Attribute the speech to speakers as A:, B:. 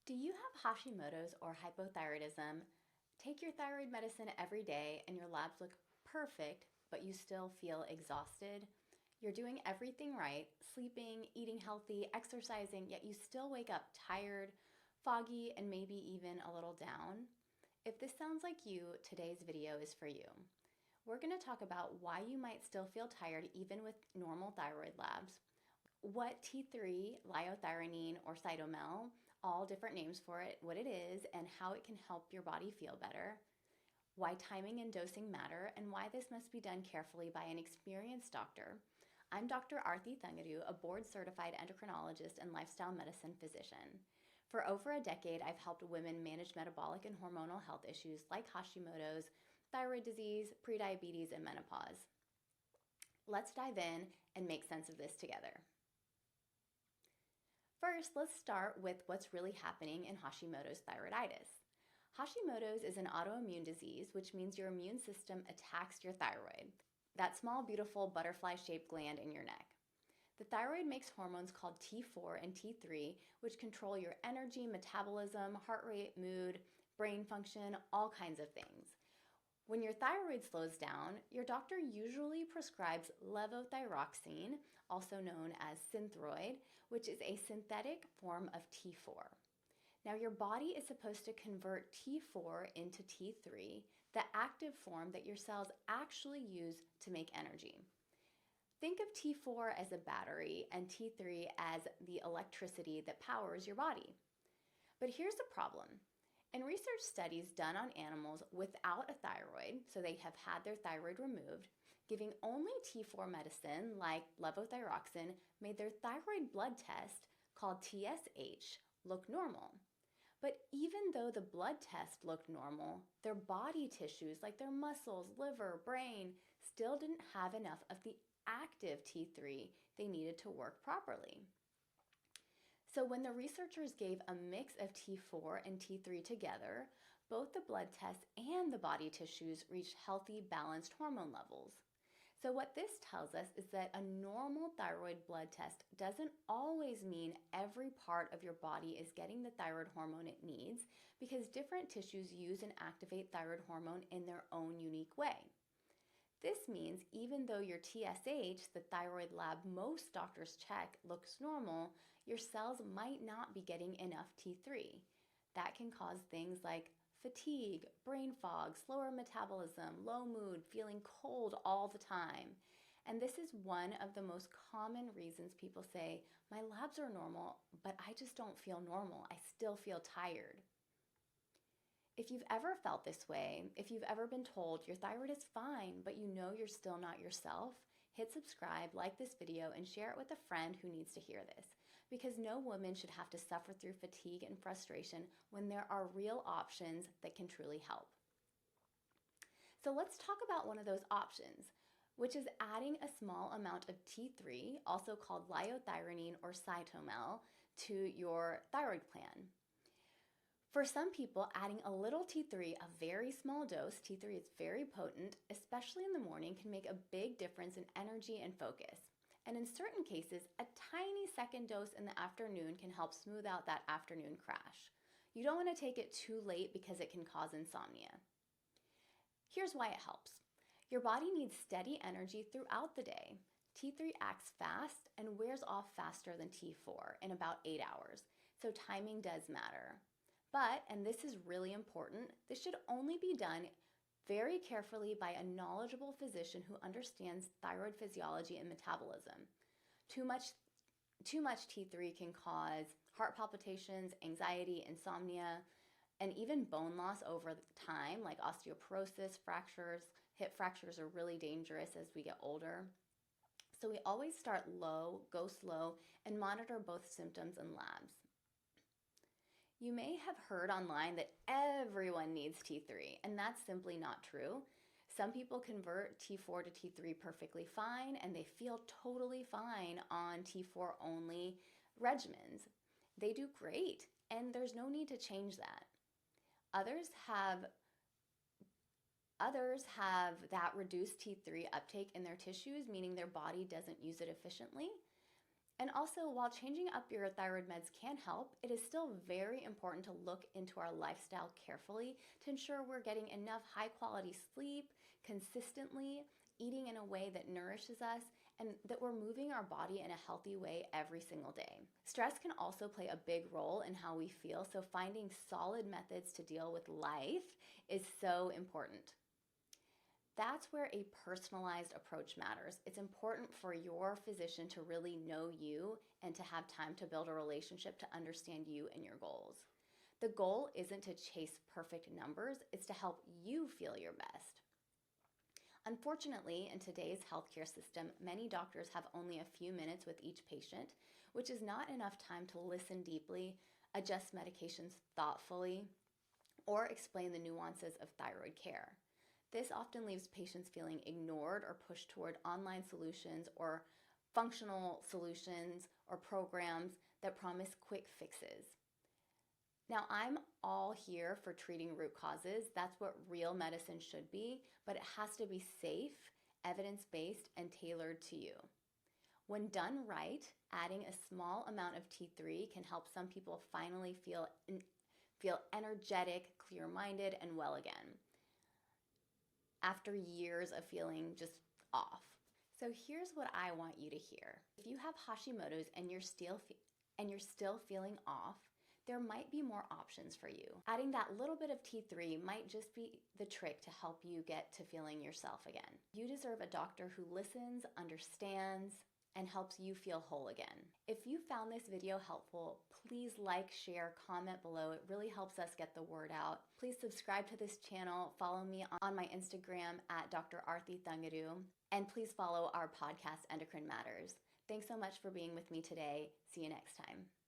A: Do you have Hashimoto's or hypothyroidism? Take your thyroid medicine every day and your labs look perfect, but you still feel exhausted. You're doing everything right, sleeping, eating healthy, exercising, yet you still wake up tired, foggy, and maybe even a little down. If this sounds like you, today's video is for you. We're going to talk about why you might still feel tired even with normal thyroid labs, what T3, liothyronine, or cytomel, all different names for it, what it is, and how it can help your body feel better, why timing and dosing matter, and why this must be done carefully by an experienced doctor. I'm Dr. Arti Thangudu, a board-certified endocrinologist and lifestyle medicine physician. For over a decade, I've helped women manage metabolic and hormonal health issues like Hashimoto's, thyroid disease, prediabetes, and menopause. Let's dive in and make sense of this together. First, let's start with what's really happening in Hashimoto's thyroiditis. Hashimoto's is an autoimmune disease, which means your immune system attacks your thyroid, that small, beautiful butterfly-shaped gland in your neck. The thyroid makes hormones called T4 and T3, which control your energy, metabolism, heart rate, mood, brain function, all kinds of things. When your thyroid slows down, your doctor usually prescribes levothyroxine, also known as Synthroid, which is a synthetic form of T4. Now, your body is supposed to convert T4 into T3, the active form that your cells actually use to make energy. Think of T4 as a battery and T3 as the electricity that powers your body. But here's the problem. In research studies done on animals without a thyroid, so they have had their thyroid removed, giving only T4 medicine like levothyroxine made their thyroid blood test, called TSH, look normal. But even though the blood test looked normal, their body tissues like their muscles, liver, brain still didn't have enough of the active T3 they needed to work properly. So when the researchers gave a mix of T4 and T3 together, both the blood tests and the body tissues reached healthy, balanced hormone levels. So what this tells us is that a normal thyroid blood test doesn't always mean every part of your body is getting the thyroid hormone it needs, because different tissues use and activate thyroid hormone in their own unique way. This means even though your TSH, the thyroid lab most doctors check, looks normal, your cells might not be getting enough T3. That can cause things like fatigue, brain fog, slower metabolism, low mood, feeling cold all the time. And this is one of the most common reasons people say, my labs are normal, but I just don't feel normal. I still feel tired. If you've ever felt this way, if you've ever been told your thyroid is fine, but you know you're still not yourself, hit subscribe, like this video, and share it with a friend who needs to hear this. Because no woman should have to suffer through fatigue and frustration when there are real options that can truly help. So let's talk about one of those options, which is adding a small amount of T3, also called liothyronine or cytomel, to your thyroid plan. For some people, adding a little T3, a very small dose, T3 is very potent, especially in the morning, can make a big difference in energy and focus. And in certain cases, a tiny second dose in the afternoon can help smooth out that afternoon crash. You don't want to take it too late because it can cause insomnia. Here's why it helps. Your body needs steady energy throughout the day. T3 acts fast and wears off faster than T4 in about 8 hours, so timing does matter. But, and this is really important, this should only be done very carefully by a knowledgeable physician who understands thyroid physiology and metabolism. Too much T3 can cause heart palpitations, anxiety, insomnia, and even bone loss over time, like osteoporosis, fractures. Hip fractures are really dangerous as we get older. So we always start low, go slow, and monitor both symptoms and labs. You may have heard online that everyone needs T3, and that's simply not true. Some people convert T4 to T3 perfectly fine, and they feel totally fine on T4 only regimens. They do great, and there's no need to change that. Others have that reduced T3 uptake in their tissues, meaning their body doesn't use it efficiently. And also, while changing up your thyroid meds can help, it is still very important to look into our lifestyle carefully to ensure we're getting enough high quality sleep consistently, eating in a way that nourishes us, and that we're moving our body in a healthy way every single day. Stress can also play a big role in how we feel, so finding solid methods to deal with life is so important. That's where a personalized approach matters. It's important for your physician to really know you and to have time to build a relationship to understand you and your goals. The goal isn't to chase perfect numbers, it's to help you feel your best. Unfortunately, in today's healthcare system, many doctors have only a few minutes with each patient, which is not enough time to listen deeply, adjust medications thoughtfully, or explain the nuances of thyroid care. This often leaves patients feeling ignored or pushed toward online solutions or functional solutions or programs that promise quick fixes. Now, I'm all here for treating root causes. That's what real medicine should be, but it has to be safe, evidence-based, and tailored to you. When done right, adding a small amount of T3 can help some people finally feel energetic, clear-minded, and well again, after years of feeling just off. So here's what I want you to hear. If you have Hashimoto's and you're still feeling off, there might be more options for you. Adding that little bit of T3 might just be the trick to help you get to feeling yourself again. You deserve a doctor who listens, understands, and helps you feel whole again. If you found this video helpful, please like, share, comment below. It really helps us get the word out. Please subscribe to this channel. Follow me on my Instagram at Dr. Arti Thangudu. And please follow our podcast, Endocrine Matters. Thanks so much for being with me today. See you next time.